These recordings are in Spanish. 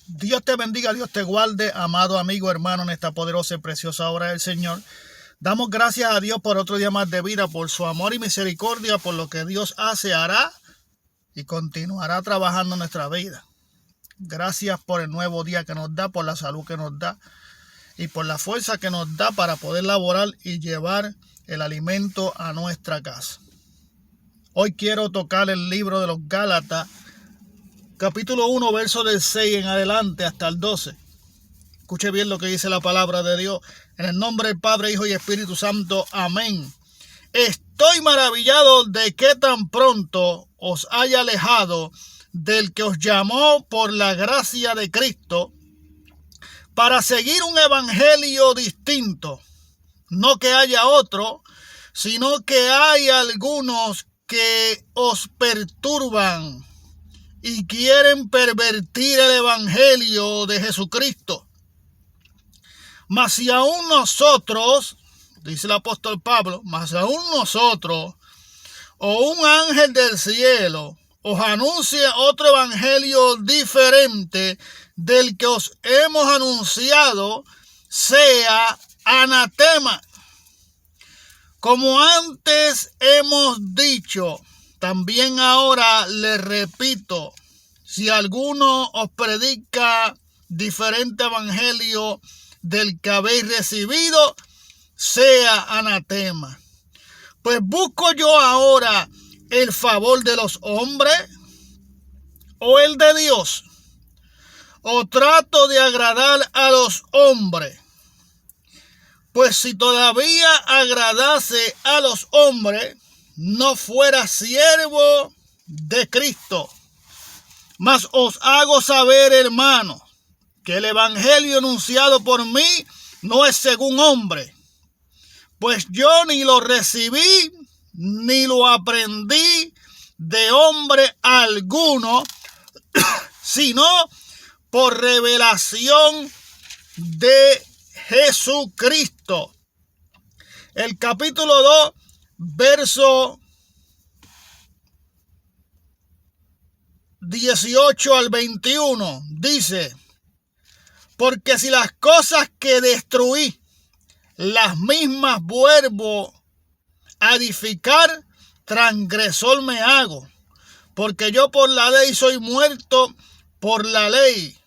Dios te bendiga, Dios te guarde, amado amigo, hermano, en esta poderosa y preciosa obra del Señor. Damos gracias a Dios por otro día más de vida, por su amor y misericordia, por lo que Dios hace, hará y continuará trabajando en nuestra vida. Gracias por el nuevo día que nos da, por la salud que nos da y por la fuerza que nos da para poder laborar y llevar el alimento a nuestra casa. Hoy quiero tocar el libro de los Gálatas, capítulo 1, verso del 6 en adelante hasta el 12. Escuche bien lo que dice la palabra de Dios. En el nombre del Padre, Hijo y Espíritu Santo. Amén. Estoy maravillado de que tan pronto os haya alejado del que os llamó por la gracia de Cristo para seguir un evangelio distinto. No que haya otro, sino que hay algunos que os perturban y quieren pervertir el evangelio de Jesucristo. Mas si aún nosotros, dice el apóstol Pablo, mas aún nosotros o un ángel del cielo os anuncia otro evangelio diferente del que os hemos anunciado, sea anatema. Como antes hemos dicho, también ahora les repito, si alguno os predica diferente evangelio del que habéis recibido, sea anatema. Pues busco yo ahora el favor de los hombres o el de Dios, o trato de agradar a los hombres. Pues si todavía agradase a los hombres, no fuera siervo de Cristo. Mas os hago saber, hermanos, que el evangelio anunciado por mí no es según hombre. Pues yo ni lo recibí, ni lo aprendí de hombre alguno, sino por revelación de Jesucristo. El capítulo 2, verso 18 al 21, dice: porque si las cosas que destruí, las mismas vuelvo a edificar, transgresor me hago, porque yo por la ley soy muerto por la ley,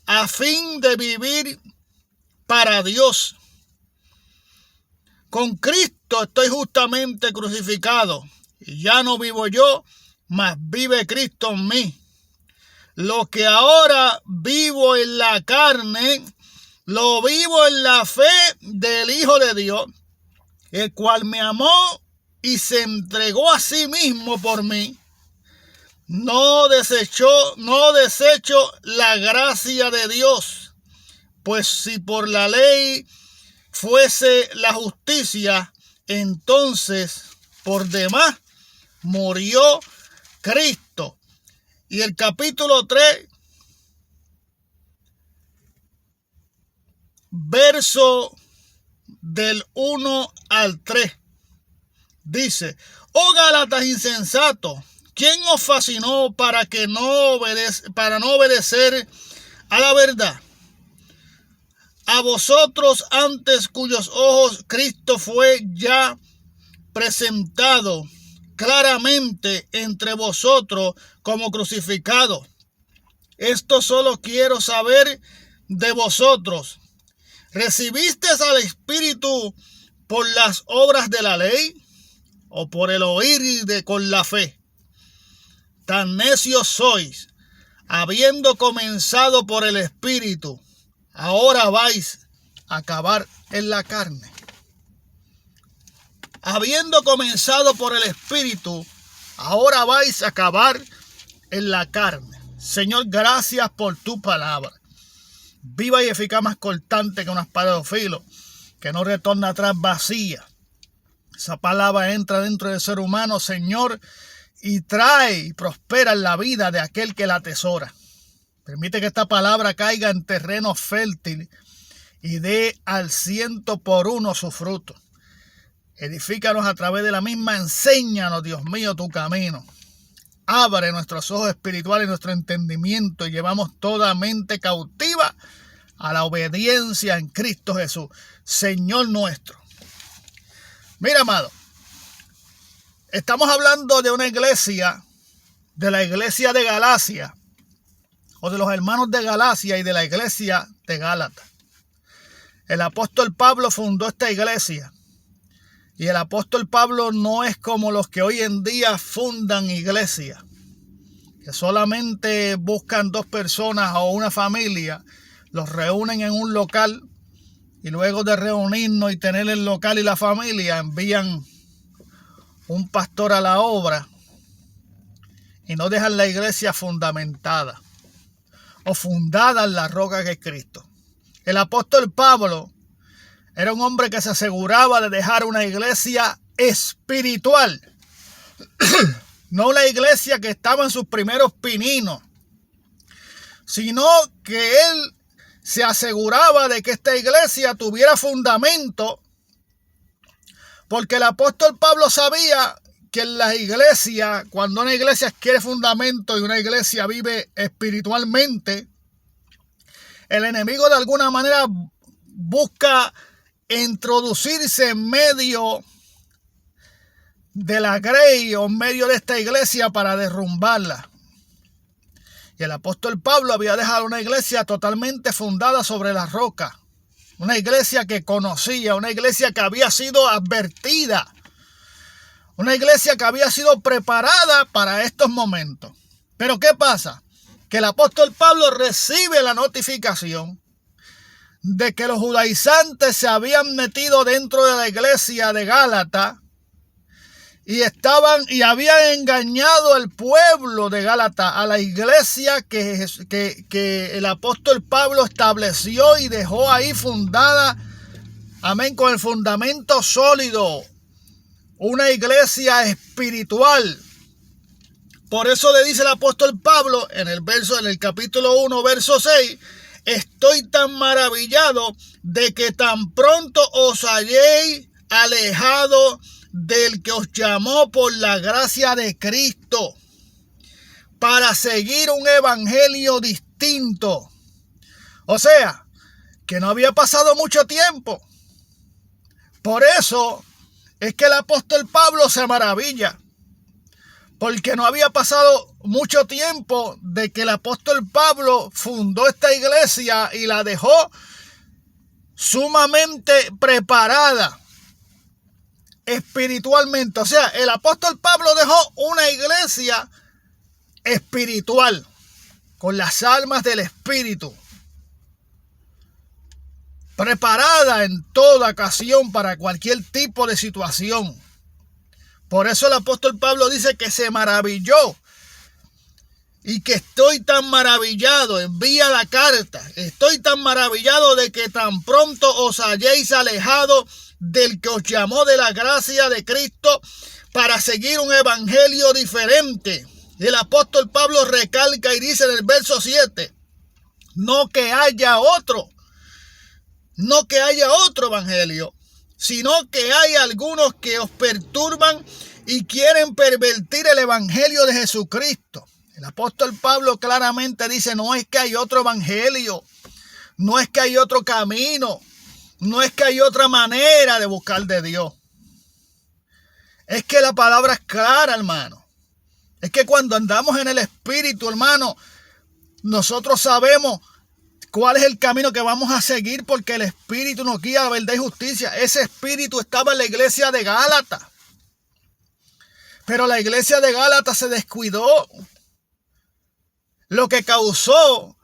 a fin de vivir para Dios. Con Cristo estoy justamente crucificado, y ya no vivo yo, mas vive Cristo en mí. Lo que ahora vivo en la carne, lo vivo en la fe del Hijo de Dios, el cual me amó y se entregó a sí mismo por mí. No desecho la gracia de Dios, pues si por la ley fuese la justicia, entonces por demás murió Cristo. Y el capítulo 3, verso del 1 al 3, dice: oh Gálatas insensatos, ¿quién os fascinó para no obedecer a la verdad? A vosotros antes cuyos ojos Cristo fue ya presentado claramente entre vosotros como crucificado. Esto solo quiero saber de vosotros. ¿Recibisteis al Espíritu por las obras de la ley o por el oír con la fe? Tan necios sois, habiendo comenzado por el Espíritu, ahora vais a acabar en la carne. Habiendo comenzado por el Espíritu, ahora vais a acabar en la carne. Señor, gracias por tu palabra. Viva y eficaz, más cortante que una espada de filo, que no retorna atrás vacía. Esa palabra entra dentro del ser humano, Señor, y trae y prospera en la vida de aquel que la atesora. Permite que esta palabra caiga en terreno fértil y dé al 100% su fruto. Edifícanos a través de la misma. Enséñanos, Dios mío, tu camino. abre nuestros ojos espirituales y nuestro entendimiento y llevamos toda mente cautiva a la obediencia en Cristo Jesús, Señor nuestro. Mira, amado, estamos hablando de una iglesia, de la iglesia de Galacia, o de los hermanos de Galacia y de la iglesia de Gálatas. El apóstol Pablo fundó esta iglesia. Y el apóstol Pablo no es como los que hoy en día fundan iglesias, que solamente buscan 2 personas o una familia, los reúnen en un local y luego de reunirnos y tener el local y la familia, envían un pastor a la obra y no dejan la iglesia fundamentada o fundada en la roca que es Cristo. El apóstol Pablo era un hombre que se aseguraba de dejar una iglesia espiritual. No una iglesia que estaba en sus primeros pininos, sino que él se aseguraba de que esta iglesia tuviera fundamento, porque el apóstol Pablo sabía que en las iglesias, cuando una iglesia quiere fundamento y una iglesia vive espiritualmente, el enemigo de alguna manera busca introducirse en medio de la grey o en medio de esta iglesia para derrumbarla. Y el apóstol Pablo había dejado una iglesia totalmente fundada sobre la roca. Una iglesia que conocía, una iglesia que había sido advertida. Una iglesia que había sido preparada para estos momentos. Pero ¿qué pasa? Que el apóstol Pablo recibe la notificación de que los judaizantes se habían metido dentro de la iglesia de Gálatas y habían engañado al pueblo de Gálatas, a la iglesia que el apóstol Pablo estableció y dejó ahí fundada, amén, con el fundamento sólido, una iglesia espiritual. Por eso le dice el apóstol Pablo en el capítulo 1, verso 6, estoy tan maravillado de que tan pronto os halléis alejado del que os llamó por la gracia de Cristo para seguir un evangelio distinto. O sea, que no había pasado mucho tiempo. Por eso es que el apóstol Pablo se maravilla, porque no había pasado mucho tiempo de que el apóstol Pablo fundó esta iglesia y la dejó sumamente preparada espiritualmente. O sea, el apóstol Pablo dejó una iglesia espiritual, con las almas del espíritu, preparada en toda ocasión para cualquier tipo de situación. Por eso el apóstol Pablo dice que se maravilló y que estoy tan maravillado, envía la carta, estoy tan maravillado de que tan pronto os hayáis alejado del que os llamó de la gracia de Cristo para seguir un evangelio diferente. El apóstol Pablo recalca y dice en el verso 7, no que haya otro evangelio, sino que hay algunos que os perturban y quieren pervertir el evangelio de Jesucristo. El apóstol Pablo claramente dice, no es que hay otro evangelio, no es que hay otro camino, no es que hay otra manera de buscar de Dios. Es que la palabra es clara, hermano. Es que cuando andamos en el Espíritu, hermano, nosotros sabemos cuál es el camino que vamos a seguir, porque el Espíritu nos guía a la verdad y justicia. Ese Espíritu estaba en la iglesia de Gálatas, pero la iglesia de Gálatas se descuidó, lo que causó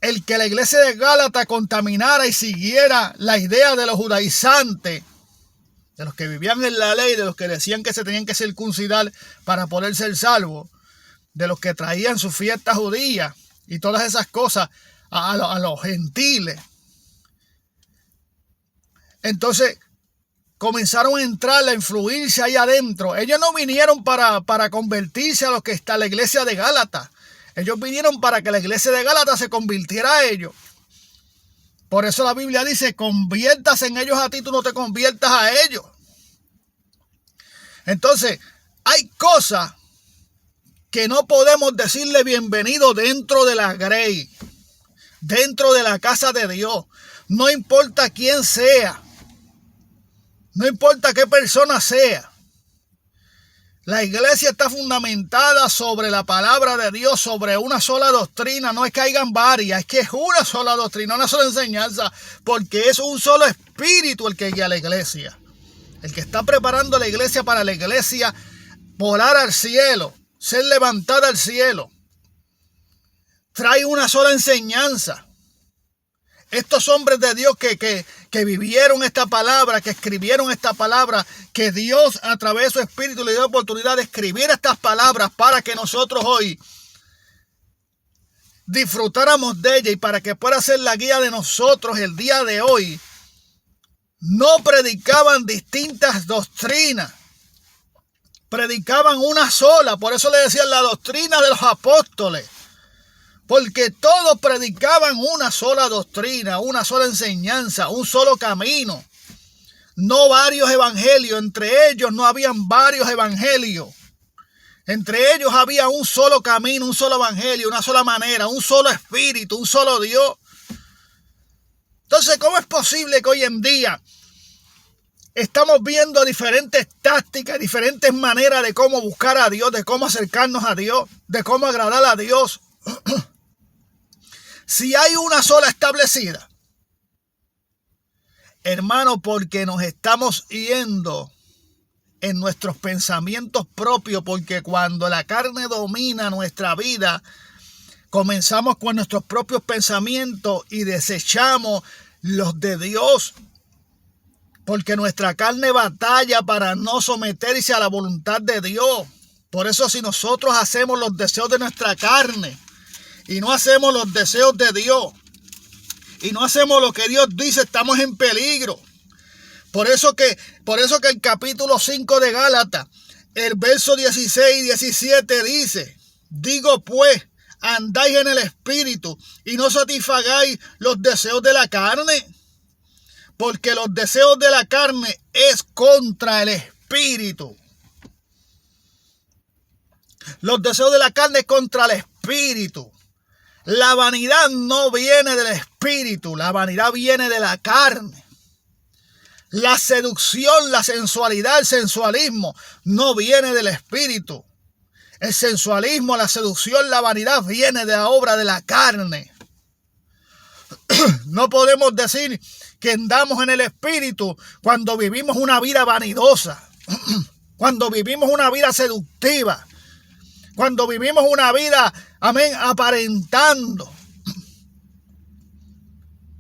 el que la iglesia de Gálatas contaminara y siguiera la idea de los judaizantes, de los que vivían en la ley, de los que decían que se tenían que circuncidar para poder ser salvos, de los que traían su fiesta judía y todas esas cosas a los gentiles. Entonces comenzaron a entrar, a influirse ahí adentro. Ellos no vinieron para convertirse a los que está la iglesia de Gálatas. Ellos vinieron para que la iglesia de Gálatas se convirtiera a ellos. Por eso la Biblia dice, conviértase en ellos a ti, tú no te conviertas a ellos. Entonces, hay cosas que no podemos decirle bienvenido dentro de la grey, dentro de la casa de Dios. No importa quién sea, no importa qué persona sea. La iglesia está fundamentada sobre la palabra de Dios, sobre una sola doctrina. No es que hayan varias, es que es una sola doctrina, una sola enseñanza, porque es un solo espíritu el que guía a la iglesia. El que está preparando la iglesia para la iglesia volar al cielo, ser levantada al cielo. Trae una sola enseñanza. Estos hombres de Dios que vivieron esta palabra, que escribieron esta palabra, que Dios a través de su espíritu le dio la oportunidad de escribir estas palabras para que nosotros hoy disfrutáramos de ella y para que pueda ser la guía de nosotros el día de hoy. No predicaban distintas doctrinas, predicaban una sola. Por eso le decían la doctrina de los apóstoles. Porque todos predicaban una sola doctrina, una sola enseñanza, un solo camino. No varios evangelios. Entre ellos no habían varios evangelios. Entre ellos había un solo camino, un solo evangelio, una sola manera, un solo espíritu, un solo Dios. Entonces, ¿cómo es posible que hoy en día estamos viendo diferentes tácticas, diferentes maneras de cómo buscar a Dios, de cómo acercarnos a Dios, de cómo agradar a Dios? Si hay una sola establecida, hermano, porque nos estamos yendo en nuestros pensamientos propios, porque cuando la carne domina nuestra vida, comenzamos con nuestros propios pensamientos y desechamos los de Dios, porque nuestra carne batalla para no someterse a la voluntad de Dios. Por eso si nosotros hacemos los deseos de nuestra carne, y no hacemos los deseos de Dios, y no hacemos lo que Dios dice, estamos en peligro. Por eso que el capítulo 5 de Gálatas, el verso 16 y 17 dice: digo pues, andáis en el espíritu y no satisfagáis los deseos de la carne, porque los deseos de la carne es contra el espíritu. Los deseos de la carne es contra el espíritu. La vanidad no viene del espíritu, la vanidad viene de la carne. La seducción, la sensualidad, el sensualismo no viene del espíritu. El sensualismo, la seducción, la vanidad viene de la obra de la carne. No podemos decir que andamos en el espíritu cuando vivimos una vida vanidosa, cuando vivimos una vida seductiva, cuando vivimos una vida, amén, aparentando.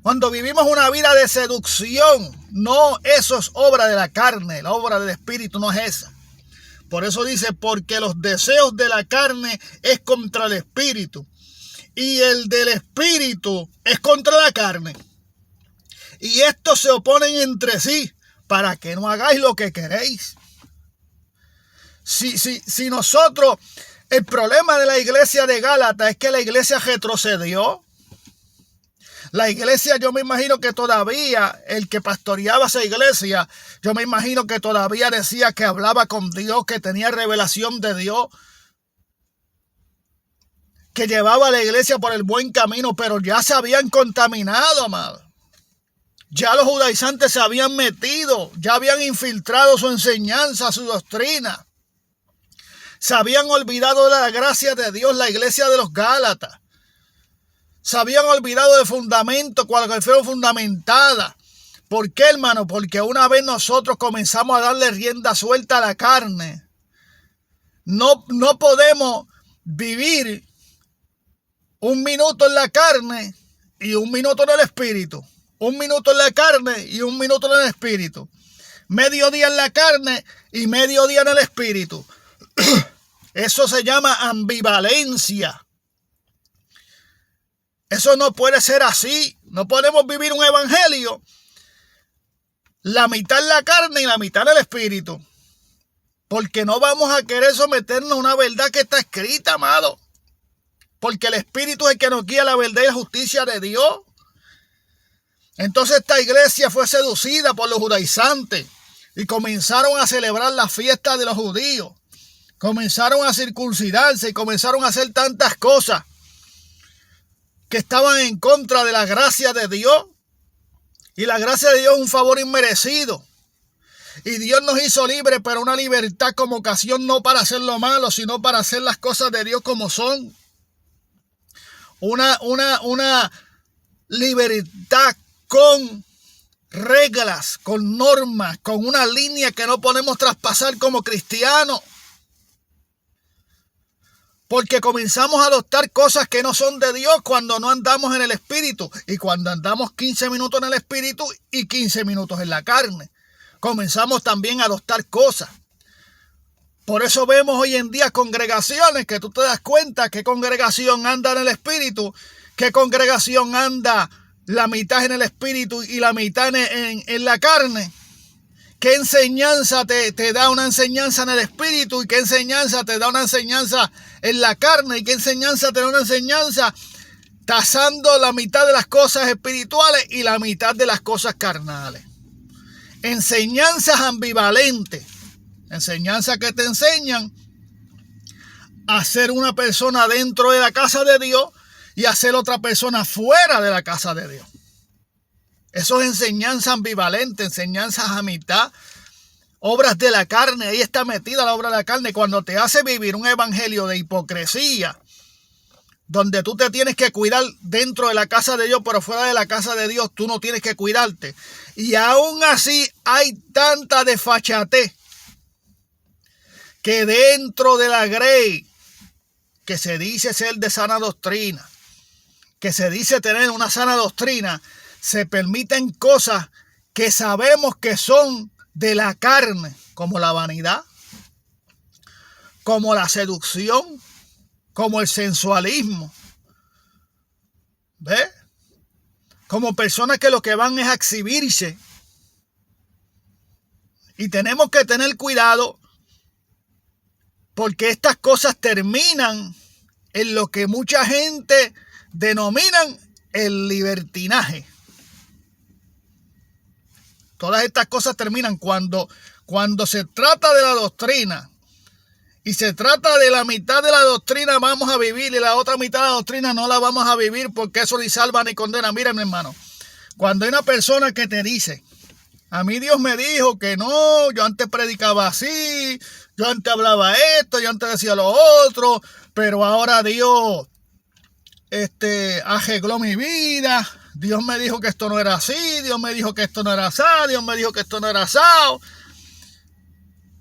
Cuando vivimos una vida de seducción. No, eso es obra de la carne. La obra del espíritu no es esa. Por eso dice, porque los deseos de la carne es contra el espíritu. Y el del espíritu es contra la carne. Y estos se oponen entre sí para que no hagáis lo que queréis. Si nosotros... El problema de la iglesia de Gálatas es que la iglesia retrocedió. La iglesia, yo me imagino que todavía, el que pastoreaba esa iglesia, yo me imagino que todavía decía que hablaba con Dios, que tenía revelación de Dios, que llevaba a la iglesia por el buen camino, pero ya se habían contaminado, amado. Ya los judaizantes se habían metido, ya habían infiltrado su enseñanza, su doctrina. Se habían olvidado de la gracia de Dios, la iglesia de los Gálatas. Se habían olvidado del fundamento con el que fueron fundamentadas. ¿Por qué, hermano? Porque una vez nosotros comenzamos a darle rienda suelta a la carne, no podemos vivir un minuto en la carne y un minuto en el espíritu. Un minuto en la carne y un minuto en el espíritu. Medio día en la carne y medio día en el espíritu. Eso se llama ambivalencia. Eso no puede ser así. No podemos vivir un evangelio la mitad en la carne y la mitad en el espíritu. Porque no vamos a querer someternos a una verdad que está escrita, amado. Porque el espíritu es el que nos guía la verdad y la justicia de Dios. Entonces esta iglesia fue seducida por los judaizantes y comenzaron a celebrar la fiesta de los judíos. comenzaron a circuncidarse y comenzaron a hacer tantas cosas que estaban en contra de la gracia de Dios. Y la gracia de Dios es un favor inmerecido. Y Dios nos hizo libres, pero una libertad como ocasión no para hacer lo malo, sino para hacer las cosas de Dios como son. Una libertad con reglas, con normas, con una línea que no podemos traspasar como cristianos. Porque comenzamos a adoptar cosas que no son de Dios cuando no andamos en el Espíritu. Y cuando andamos 15 minutos en el Espíritu y 15 minutos en la carne. Comenzamos también a adoptar cosas. Por eso vemos hoy en día congregaciones que tú te das cuenta qué congregación anda en el Espíritu, qué congregación anda la mitad en el Espíritu y la mitad en la carne. ¿Qué enseñanza te da una enseñanza en el Espíritu y qué enseñanza te da una enseñanza en la carne y qué enseñanza te da una enseñanza tasando la mitad de las cosas espirituales y la mitad de las cosas carnales? Enseñanzas ambivalentes, enseñanzas que te enseñan a ser una persona dentro de la casa de Dios y a ser otra persona fuera de la casa de Dios. Eso es enseñanza ambivalente, enseñanzas a mitad, obras de la carne. Ahí está metida la obra de la carne. Cuando te hace vivir un evangelio de hipocresía, donde tú te tienes que cuidar dentro de la casa de Dios, pero fuera de la casa de Dios tú no tienes que cuidarte. Y aún así hay tanta desfachatez que dentro de la grey, que se dice ser de sana doctrina, que se dice tener una sana doctrina, se permiten cosas que sabemos que son de la carne, como la vanidad, como la seducción, como el sensualismo. ¿Ves? Como personas que lo que van es a exhibirse. Y tenemos que tener cuidado porque estas cosas terminan en lo que mucha gente denominan el libertinaje. Todas estas cosas terminan cuando se trata de la doctrina y se trata de la mitad de la doctrina vamos a vivir y la otra mitad de la doctrina no la vamos a vivir porque eso ni salva ni condena. Mira, mi hermano, cuando hay una persona que te dice, a mí Dios me dijo que no, yo antes predicaba así, yo antes hablaba esto, yo antes decía lo otro, pero ahora Dios arregló mi vida. Dios me dijo que esto no era así, Dios me dijo que esto no era así, Dios me dijo que esto no era asado.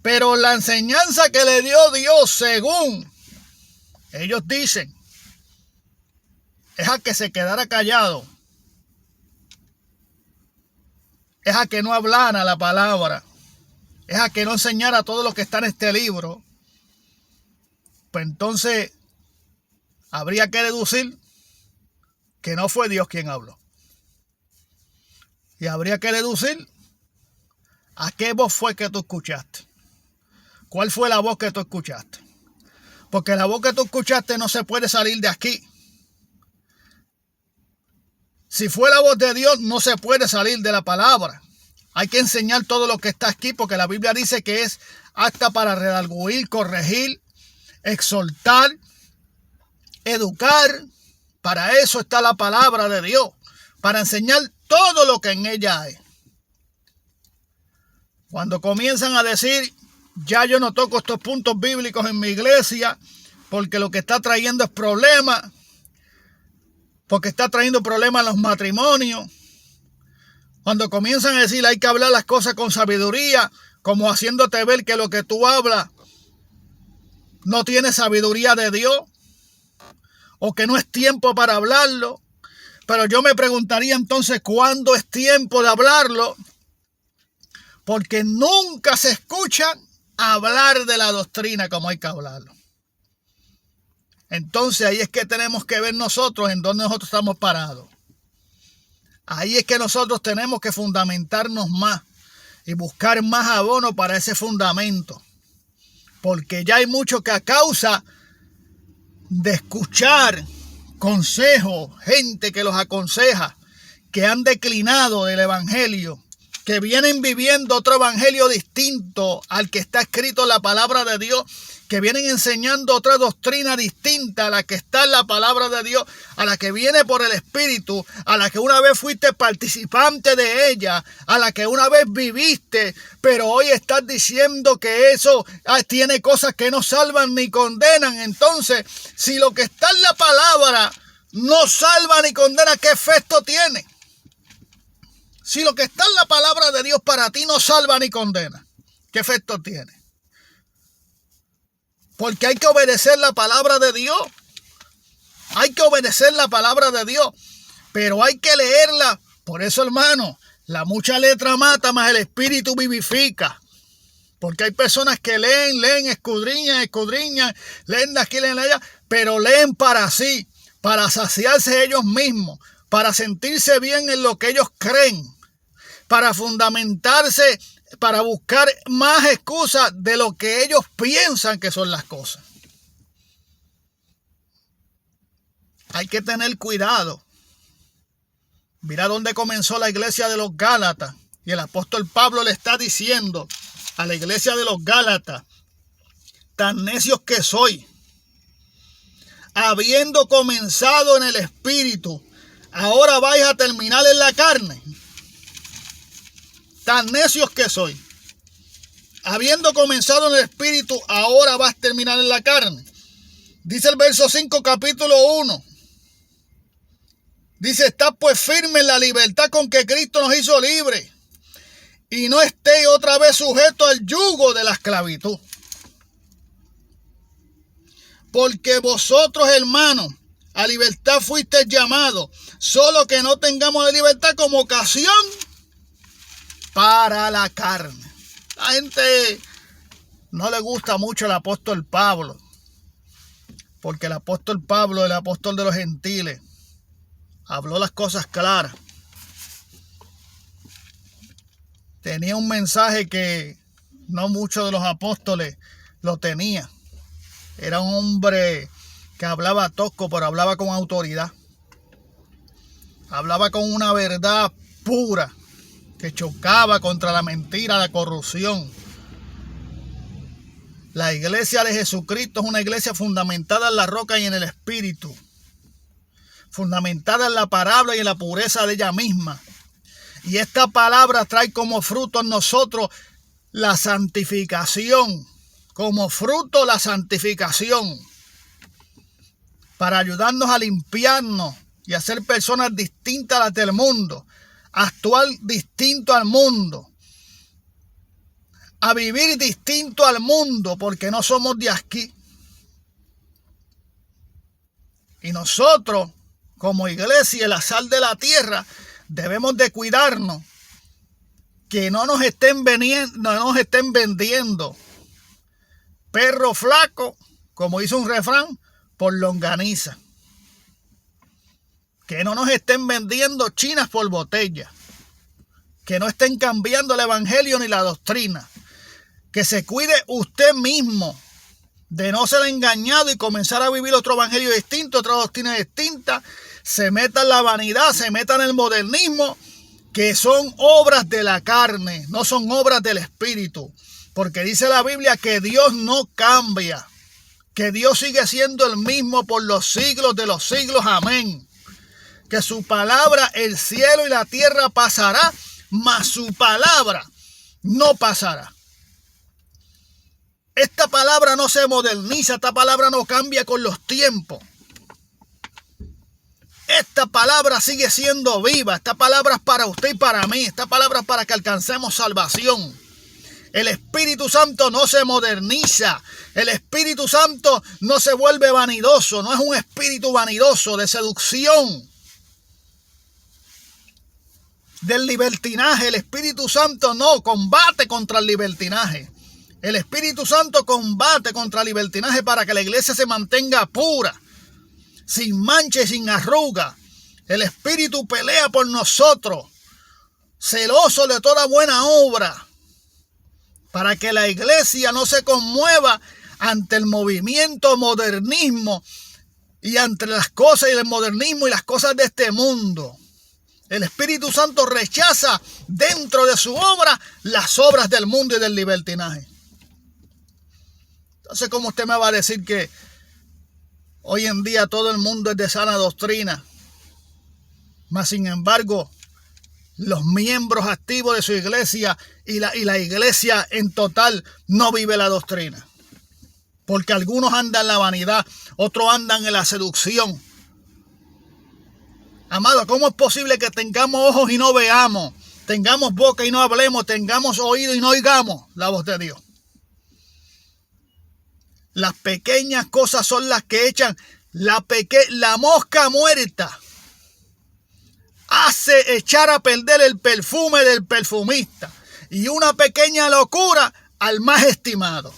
Pero la enseñanza que le dio Dios, según ellos dicen, es a que se quedara callado. Es a que no hablara la palabra. Es a que no enseñara todo lo que está en este libro. Pues entonces habría que deducir que no fue Dios quien habló. Y habría que deducir a qué voz fue que tú escuchaste. ¿Cuál fue la voz que tú escuchaste? Porque la voz que tú escuchaste no se puede salir de aquí. Si fue la voz de Dios, no se puede salir de la palabra. Hay que enseñar todo lo que está aquí, porque la Biblia dice que es apta para redarguir, corregir, exhortar, educar. Para eso está la palabra de Dios, para enseñar todo lo que en ella hay. Cuando comienzan a decir, ya yo no toco estos puntos bíblicos en mi iglesia, porque lo que está trayendo es problemas, porque está trayendo problemas en los matrimonios. Cuando comienzan a decir, hay que hablar las cosas con sabiduría, como haciéndote ver que lo que tú hablas no tiene sabiduría de Dios, o que no es tiempo para hablarlo. Pero yo me preguntaría entonces, ¿cuándo es tiempo de hablarlo? Porque nunca se escucha hablar de la doctrina como hay que hablarlo. Entonces ahí es que tenemos que ver nosotros en dónde nosotros estamos parados. Ahí es que nosotros tenemos que fundamentarnos más y buscar más abono para ese fundamento. Porque ya hay mucho que a causa de escuchar consejos, gente que los aconseja, que han declinado del evangelio, que vienen viviendo otro evangelio distinto al que está escrito en la palabra de Dios, que vienen enseñando otra doctrina distinta a la que está en la palabra de Dios, a la que viene por el Espíritu, a la que una vez fuiste participante de ella, a la que una vez viviste, pero hoy estás diciendo que eso tiene cosas que no salvan ni condenan. Entonces, si lo que está en la palabra no salva ni condena, ¿qué efecto tiene? Si lo que está en la palabra de Dios para ti no salva ni condena, ¿qué efecto tiene? Porque hay que obedecer la palabra de Dios. Hay que obedecer la palabra de Dios. Pero hay que leerla. Por eso, hermano, la mucha letra mata, mas el espíritu vivifica. Porque hay personas que leen, escudriñan, leen de aquí, leen de allá, pero leen para sí, para saciarse ellos mismos, para sentirse bien en lo que ellos creen, para fundamentarse, para buscar más excusas de lo que ellos piensan que son las cosas. Hay que tener cuidado. Mira dónde comenzó la iglesia de los Gálatas. Y el apóstol Pablo le está diciendo a la iglesia de los Gálatas: tan necios que soy, habiendo comenzado en el espíritu, ahora vais a terminar en la carne. Tan necios que soy, habiendo comenzado en el espíritu, ahora vas a terminar en la carne. Dice el verso 5, capítulo 1. Dice: estad pues firme en la libertad con que Cristo nos hizo libres, y no estéis otra vez sujetos al yugo de la esclavitud. Porque vosotros, hermanos, a libertad fuisteis llamados, solo que no tengamos la libertad como ocasión para la carne. La gente no le gusta mucho el apóstol Pablo, porque el apóstol Pablo, el apóstol de los gentiles, habló las cosas claras. Tenía un mensaje que no muchos de los apóstoles lo tenían. Era un hombre que hablaba tosco, pero hablaba con autoridad. Hablaba con una verdad pura, que chocaba contra la mentira, la corrupción. La iglesia de Jesucristo es una iglesia fundamentada en la roca y en el espíritu, fundamentada en la palabra y en la pureza de ella misma. Y esta palabra trae como fruto en nosotros la santificación, como fruto la santificación, para ayudarnos a limpiarnos y a ser personas distintas a las del mundo, a actuar distinto al mundo, a vivir distinto al mundo, porque no somos de aquí. Y nosotros, como iglesia, la sal de la tierra, debemos de cuidarnos que no nos estén vendiendo perro flaco, como hizo un refrán, por longaniza. Que no nos estén vendiendo chinas por botella. Que no estén cambiando el evangelio ni la doctrina. Que se cuide usted mismo de no ser engañado y comenzar a vivir otro evangelio distinto, otra doctrina distinta. Se meta en la vanidad, se meta en el modernismo, que son obras de la carne, no son obras del espíritu. Porque dice la Biblia que Dios no cambia, que Dios sigue siendo el mismo por los siglos de los siglos. Amén. Que su palabra, el cielo y la tierra pasará, mas su palabra no pasará. Esta palabra no se moderniza, esta palabra no cambia con los tiempos. Esta palabra sigue siendo viva, esta palabra es para usted y para mí, esta palabra es para que alcancemos salvación. El Espíritu Santo no se moderniza, el Espíritu Santo no se vuelve vanidoso, no es un espíritu vanidoso de seducción, del libertinaje. El Espíritu Santo no combate contra el libertinaje. El Espíritu Santo combate contra el libertinaje para que la iglesia se mantenga pura, sin mancha y sin arruga. El Espíritu pelea por nosotros, celoso de toda buena obra, para que la iglesia no se conmueva ante el movimiento modernismo y ante las cosas y el modernismo y las cosas de este mundo. El Espíritu Santo rechaza dentro de su obra las obras del mundo y del libertinaje. Entonces, ¿cómo usted me va a decir que hoy en día todo el mundo es de sana doctrina? Mas, sin embargo, los miembros activos de su iglesia y la iglesia en total no vive la doctrina. Porque algunos andan en la vanidad, otros andan en la seducción. Amado, ¿cómo es posible que tengamos ojos y no veamos? Tengamos boca y no hablemos, tengamos oído y no oigamos la voz de Dios. Las pequeñas cosas son las que echan la mosca muerta. Hace echar a perder el perfume del perfumista. Y una pequeña locura al más estimado.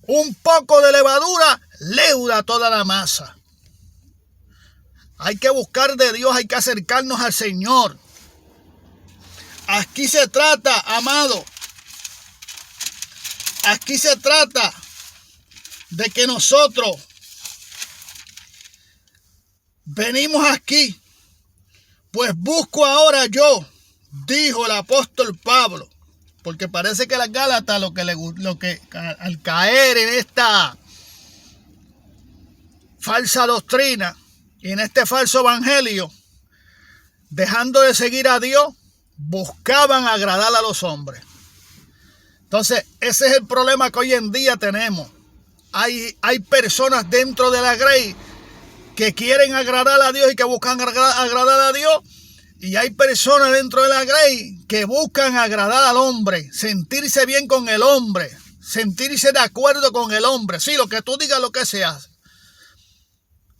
Un poco de levadura leuda toda la masa. Hay que buscar de Dios, hay que acercarnos al Señor. Aquí se trata, amado. Aquí se trata de que nosotros venimos aquí. Pues busco ahora yo, dijo el apóstol Pablo. Porque parece que las Gálatas lo que al caer en esta falsa doctrina y en este falso evangelio, dejando de seguir a Dios, buscaban agradar a los hombres. Entonces, ese es el problema que hoy en día tenemos. Hay personas dentro de la grey que quieren agradar a Dios y que buscan agradar a Dios. Y hay personas dentro de la grey que buscan agradar al hombre, sentirse bien con el hombre, sentirse de acuerdo con el hombre. Sí, lo que tú digas, lo que se hace.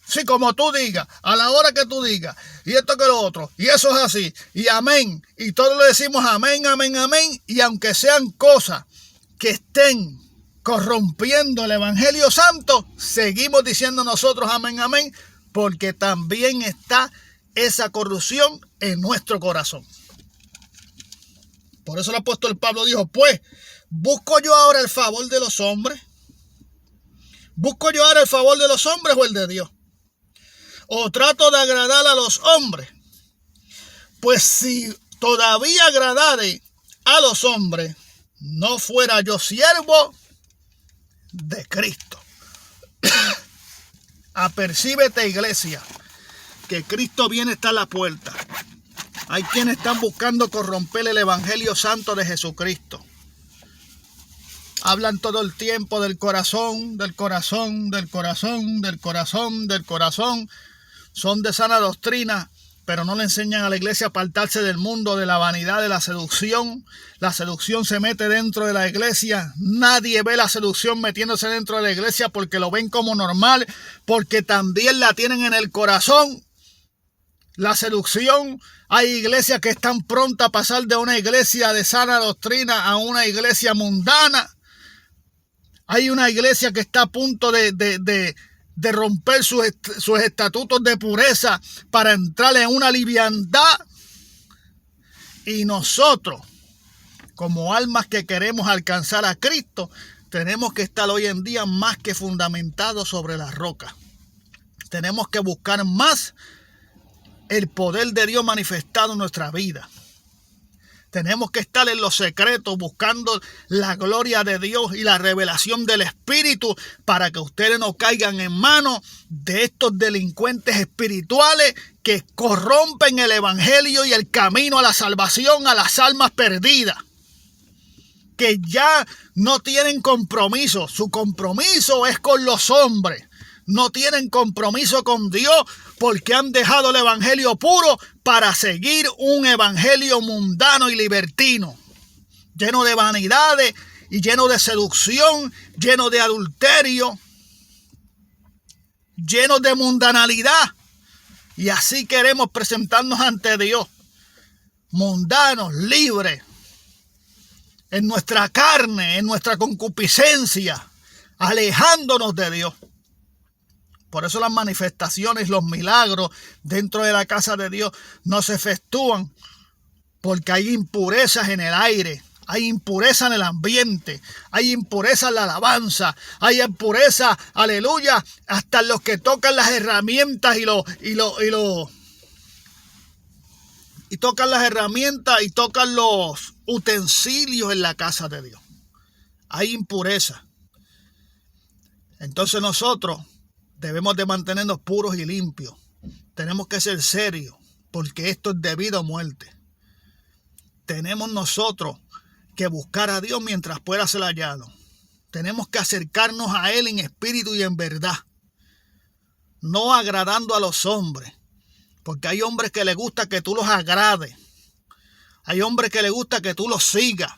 Sí, como tú digas, a la hora que tú digas, y esto que lo otro, y eso es así, y amén. Y todos le decimos amén, amén, amén. Y aunque sean cosas que estén corrompiendo el Evangelio Santo, seguimos diciendo nosotros amén, amén, porque también está esa corrupción en nuestro corazón. Por eso el apóstol Pablo dijo, pues, ¿busco yo ahora el favor de los hombres? ¿Busco yo ahora el favor de los hombres o el de Dios? ¿O trato de agradar a los hombres? Pues si todavía agradare a los hombres, no fuera yo siervo de Cristo. Apercíbete, iglesia, que Cristo viene, está a la puerta. Hay quienes están buscando corromper el Evangelio Santo de Jesucristo. Hablan todo el tiempo del corazón, del corazón, del corazón, del corazón, del corazón. Son de sana doctrina, pero no le enseñan a la iglesia a apartarse del mundo, de la vanidad, de la seducción. La seducción se mete dentro de la iglesia. Nadie ve la seducción metiéndose dentro de la iglesia porque lo ven como normal, porque también la tienen en el corazón. La seducción, hay iglesias que están prontas a pasar de una iglesia de sana doctrina a una iglesia mundana. Hay una iglesia que está a punto de romper sus estatutos de pureza para entrar en una liviandad. Y nosotros, como almas que queremos alcanzar a Cristo, tenemos que estar hoy en día más que fundamentados sobre la roca. Tenemos que buscar más el poder de Dios manifestado en nuestra vida. Tenemos que estar en los secretos buscando la gloria de Dios y la revelación del Espíritu para que ustedes no caigan en manos de estos delincuentes espirituales que corrompen el Evangelio y el camino a la salvación, a las almas perdidas. Que ya no tienen compromiso. Su compromiso es con los hombres. No tienen compromiso con Dios porque han dejado el evangelio puro para seguir un evangelio mundano y libertino, lleno de vanidades y lleno de seducción, lleno de adulterio, lleno de mundanalidad. Y así queremos presentarnos ante Dios, mundanos, libres, en nuestra carne, en nuestra concupiscencia, alejándonos de Dios. Por eso las manifestaciones, los milagros dentro de la casa de Dios no se efectúan, porque hay impurezas en el aire, hay impureza en el ambiente, hay impureza en la alabanza, hay impureza, aleluya, hasta en los que tocan las herramientas y tocan las herramientas y tocan los utensilios en la casa de Dios. hay impureza. Entonces nosotros debemos de mantenernos puros y limpios. Tenemos que ser serios, porque esto es de vida o muerte. Tenemos nosotros que buscar a Dios mientras pueda ser hallado. Tenemos que acercarnos a Él en espíritu y en verdad, no agradando a los hombres, porque hay hombres que les gusta que tú los agrades. Hay hombres que les gusta que tú los sigas.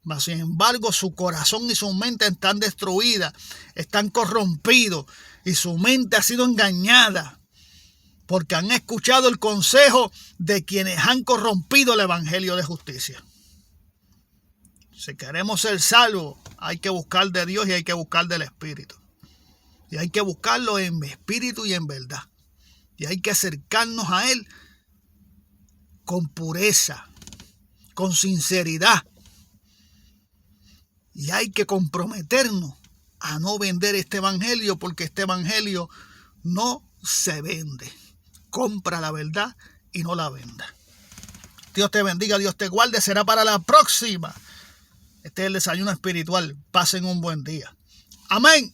Mas, sin embargo, su corazón y su mente están destruidas, están corrompidos y su mente ha sido engañada porque han escuchado el consejo de quienes han corrompido el evangelio de justicia. Si queremos ser salvos, hay que buscar de Dios y hay que buscar del Espíritu. Y hay que buscarlo en espíritu y en verdad. Y hay que acercarnos a Él con pureza, con sinceridad. Y hay que comprometernos a no vender este evangelio, porque este evangelio no se vende. Compra la verdad y no la venda. Dios te bendiga, Dios te guarde. Será para la próxima. Este es el desayuno espiritual. Pasen un buen día. Amén.